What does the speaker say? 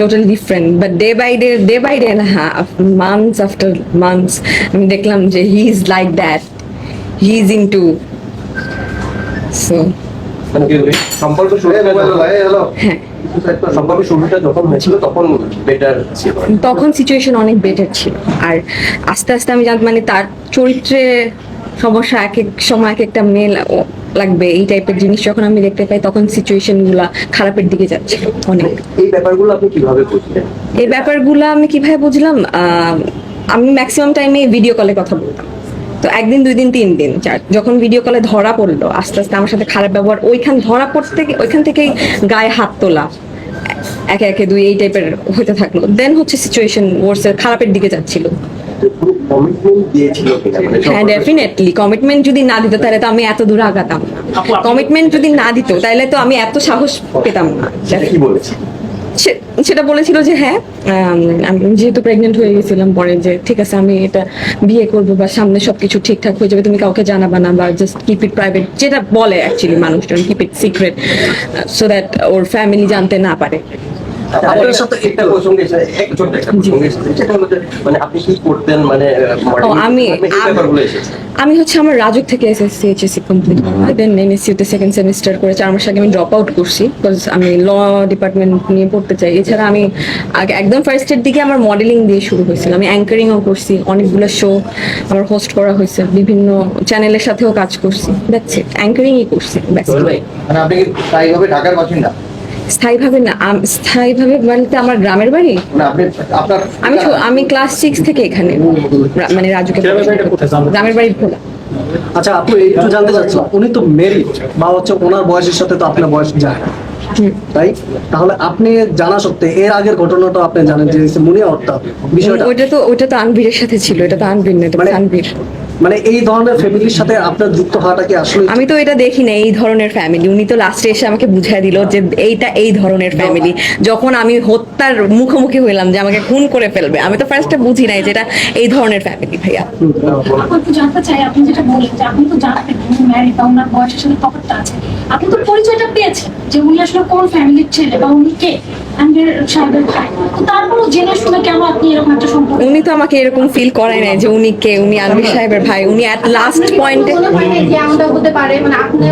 totally different, but day by day and a half, months after months, আমি দেখলাম যে he is like that, he is into, so সম্পর্ক হ্যাঁ সম্পর্ক শুরুটা যখন হয়েছিল তখন বেটার ছিল, তখন সিচুয়েশন অনেক বেটার ছিল। আর আস্তে আস্তে আমি জানতাম মানে তার চরিত্রে সমস্যা এক এক সময় এক একটা মেয়ে লাগবে, এই টাইপের জিনিস যখন আমি দেখতে পাই তখন সিচুয়েশন গুলা খারাপের দিকে যাচ্ছে অনেক। এই ব্যাপারগুলো আপনি কিভাবে বুঝলেন? এই ব্যাপারগুলো আমি কিভাবে বুঝলাম, আমি ম্যাক্সিমাম টাইমে ভিডিও কলে কথা বলতাম, তো একদিন 2 দিন 3 দিন 4, যখন ভিডিও কলে ধরা পড়লো আস্তে আস্তে আমার সাথে খারাপ ব্যবহার, ধরা পড়তে ওইখান থেকেই গায়ে হাত তোলা, একে একে 2 এই টাইপের হতে থাকলো। দেন হচ্ছে সিচুয়েশন ওয়ার্সের খারাপের দিকে যাচ্ছিল। কমিটমেন্ট দিয়েছিল কিনা, মানে হ্যাঁ ডেফিনেটলি কমিটমেন্ট যদি না দিত তাহলে তো আমি এত দূর আগাতাম না। কমিটমেন্ট যদি না দিত তাহলে তো আমি এত সাহস পেতাম না। কি বলেছে? সেটা বলেছিল যে হ্যাঁ আমি যেহেতু প্রেগনেন্ট হয়ে গেছিলাম পরে, যে ঠিক আছে আমি এটা বিয়ে করবো বা সামনে সবকিছু ঠিকঠাক হয়ে যাবে, তুমি কাউকে জানাবা না বা জাস্ট কিপ ইট প্রাইভেট, যেটা বলে অ্যাকচুয়ালি মানুষজন, keep it secret so that or family জানতে না পারে। আপনার সাথে একটা প্রসঙ্গে এক ছোট একটা প্রসঙ্গে যেটা হলো যে মানে আপনি কি করতেন, মানে আমি হচ্ছে আমার রাজুক থেকে এসএসসি এইচএসসি কমপ্লিট করা, দেন এমএসসিতে সেকেন্ড সেমিস্টার করে 4 মাস আগে আমি ড্রপ আউট করছি, বিকজ আমি ল ডিপার্টমেন্ট নিয়ে পড়তে চাই। এছাড়া আমি আগে একদম ফার্স্টের দিকে আমার মডেলিং দিয়ে শুরু হয়েছিল, আমি অ্যাঙ্কারিংও করছি, অনেকগুলো শো আমার হোস্ট করা হয়েছে, বিভিন্ন চ্যানেলের সাথেও কাজ করছি, দ্যাটস ইট, অ্যাঙ্কারিংই করছি। মানে আপনি কি স্থায়ীভাবে ঢাকার বাসিন্দা? স্থায়ীভাবে না, স্থায়ীভাবে বলতে আমার গ্রামের বাড়ি, আমি ক্লাস 6 থেকে এখানে মানে রাজুকে গ্রামের বাড়ি ভোলা। আচ্ছা আপু একটু জানতে চাচ্ছি, উনি তো মেরিড বা হচ্ছে ওনার বয়সের সাথে তো আপনার বয়স যায়, তাই তাহলে আপনি জানা সত্ত্বে এর আগের ঘটনাটা আপনি জানেন যে মুনিয়া হত্যা বিষয়টা, ওটা তো আনবীরের সাথে ছিল, এটা তো আনবীর না, এটা আনবীর। মানে এই ধরনের ফ্যামিলির সাথে আপনার যুক্ত হওয়াটা কি আসলে? আমি তো এটা দেখি না এই ধরনের ফ্যামিলি, উনি তো লাস্টে এসে আমাকে বুঝাই দিল যে এইটা এই ধরনের ফ্যামিলি। যখন আমি হত্যার মুখোমুখি হইলাম যে আমাকে খুন করে ফেলবে, আমি তো ফার্স্টে বুঝি নাই যে এটা এই ধরনের ফ্যামিলি। ভাইয়া আপনি জানতে চাই, আপনি যেটা বললেন যে আপনি তো জানতেন উনি ম্যারিড বা ওনার বয়সের সাথে তফাৎটা আছে, আপনি তো পরিচয়টা পেয়েছেন যে উনি আসলে কোন ফ্যামিলির ছেলে বা উনি কে, আনবীর সাহেবের ভাই, তো তারপরও জেনে শুনে কেন আপনি এরকম একটা সম্পর্ক? উনি তো আমাকে এরকম ফিল করায় নাই যে উনি কে, উনি আনবীর সাহেবের ভাই। উনি এট লাস্ট পয়েন্টে হতে পারে মানে আপনি